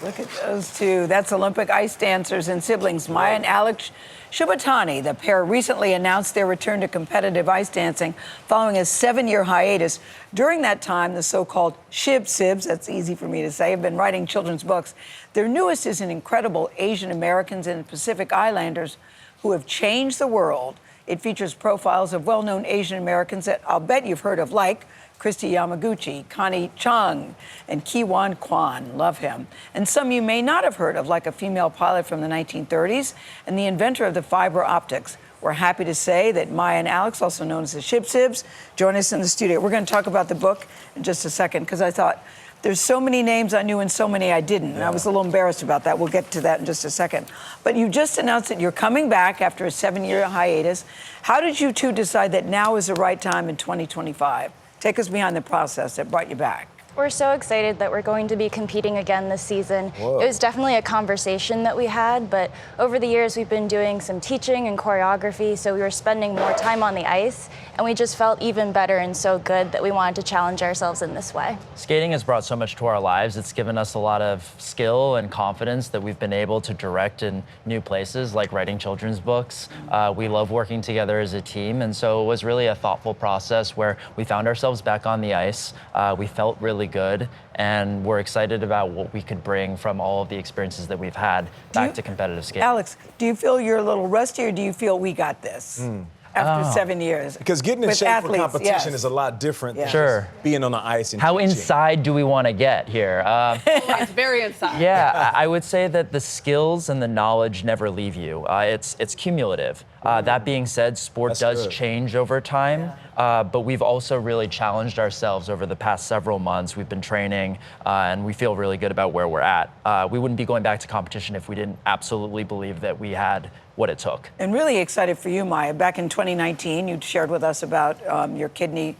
Look at those two. That's Olympic ice dancers and siblings, Maia and Alex Shibutani. The pair recently announced their return to competitive ice dancing following a 7-year hiatus. During that time, the so-called Shib-Sibs, that's easy for me to say, have been writing children's books. Their newest is an incredible Asian Americans and Pacific Islanders who have changed the world. It features profiles of well-known Asian Americans that I'll bet you've heard of, like Christy Yamaguchi, Connie Chung, and Kiwan Kwan. Love him. And some you may not have heard of, like a female pilot from the 1930s and the inventor of the fiber optics. We're happy to say that Maia and Alex, also known as the Shib-Sibs, join us in the studio. We're going to talk about the book in just a second, because I thought there's so many names I knew and so many I didn't. And I was a little embarrassed about that. We'll get to that in just a second. But you just announced that you're coming back after a 7-year hiatus. How did you two decide that now is the right time in 2025? Take us behind the process that brought you back. We're so excited that we're going to be competing again this season. Whoa. It was definitely a conversation that we had, but over the years we've been doing some teaching and choreography, so we were spending more time on the ice, and we just felt even better and so good that we wanted to challenge ourselves in this way. Skating has brought so much to our lives. It's given us a lot of skill and confidence that we've been able to direct in new places, like writing children's books. We love working together as a team, and so it was really a thoughtful process where we found ourselves back on the ice. We felt really good, and we're excited about what we could bring from all of the experiences that we've had back to competitive skating. Alex, do you feel you're a little rusty, or do you feel we got this after 7 years? Because getting in With shape athletes, for competition yes. is a lot different than Sure. just being on the ice and How teaching. inside do we want to get here? It's very inside. Yeah, I would say that the skills and the knowledge never leave you. It's cumulative. That being said, sport That's does good. change over time, but we've also really challenged ourselves over the past several months. We've been training, and we feel really good about where we're at. We wouldn't be going back to competition if we didn't absolutely believe that we had what it took. And really excited for you, Maia. Back in 2019, you shared with us about your kidney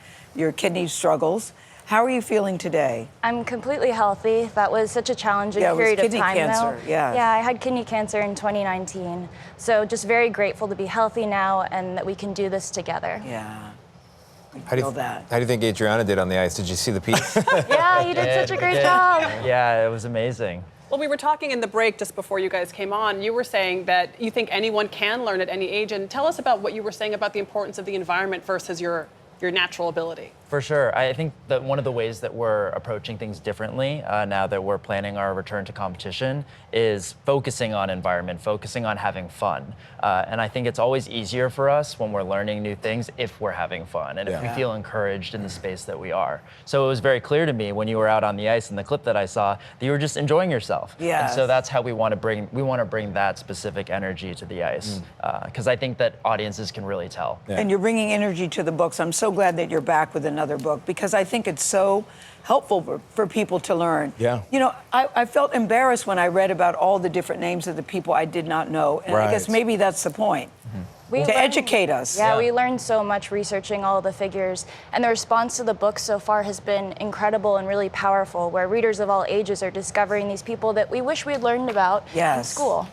struggles. How are you feeling today? I'm completely healthy. That was such a challenging Yeah, it was period of kidney time, cancer, though. yeah. Yeah, I had kidney cancer in 2019. So just very grateful to be healthy now and that we can do this together. Yeah. How do you think Adriana did on the ice? Did you see the piece? Yeah, you did such a great job. Yeah, it was amazing. Well, we were talking in the break just before you guys came on. You were saying that you think anyone can learn at any age. And tell us about what you were saying about the importance of the environment versus your natural ability. For sure. I think that one of the ways that we're approaching things differently now that we're planning our return to competition is focusing on environment, focusing on having fun. And I think it's always easier for us when we're learning new things if we're having fun and if we feel encouraged in the space that we are. So it was very clear to me when you were out on the ice in the clip that I saw that you were just enjoying yourself. Yes. And so that's how we want to bring that specific energy to the ice because I think that audiences can really tell. Yeah. And you're bringing energy to the books. I'm so glad that you're back with another book, because I think it's so helpful for people to learn. Yeah. You know, I felt embarrassed when I read about all the different names of the people I did not know. And I guess Right. maybe that's the point. We To learned- educate us. Yeah, we learned so much researching all the figures, and the response to the book so far has been incredible and really powerful, where readers of all ages are discovering these people that we wish we had learned about in Yes. school.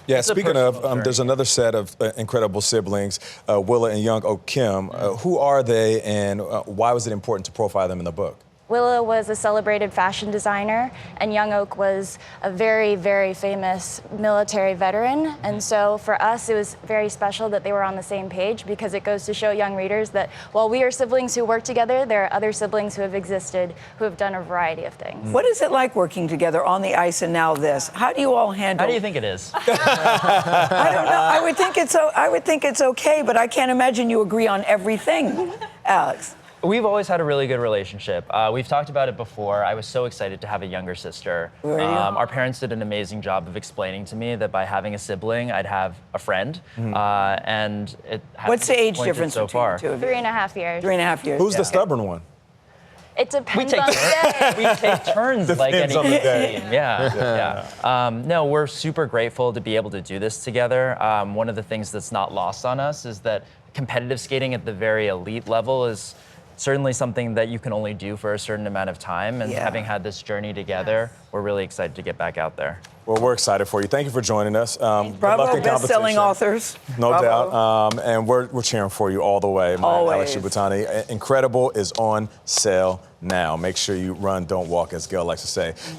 Yeah, It's a speaking of, personal journey. there's another set of incredible siblings, Willa and Young Ok Kim. Who are they, and why was it important to profile them in the book? Willa was a celebrated fashion designer, and Young Ok was a very, very famous military veteran. And so for us, it was very special that they were on the same page, because it goes to show young readers that while we are siblings who work together, there are other siblings who have existed who have done a variety of things. What is it like working together on the ice and now this? How do you all handle? How do you think it is? I don't know. I would think it's okay, but I can't imagine you agree on everything, Alex. We've always had a really good relationship. We've talked about it before. I was so excited to have a younger sister. Were you? Our parents did an amazing job of explaining to me that by having a sibling, I'd have a friend. And it has What's the age pointed difference so between far. the two of you? 3.5 years. 3.5 years. Who's yeah. the stubborn one? It depends take on the day. We take turns like Depends any on the good day. team. Yeah. No, we're super grateful to be able to do this together. One of the things that's not lost on us is that competitive skating at the very elite level is certainly something that you can only do for a certain amount of time. And Yeah. having had this journey together, we're really excited to get back out there. Well, we're excited for you. Thank you for joining us. Good luck Bravo, in best-selling competition. authors. No Bravo. doubt. And we're cheering for you all the way. Maia and Alex Always. Shibutani. Incredible is on sale now. Make sure you run, don't walk, as Gayle likes to say.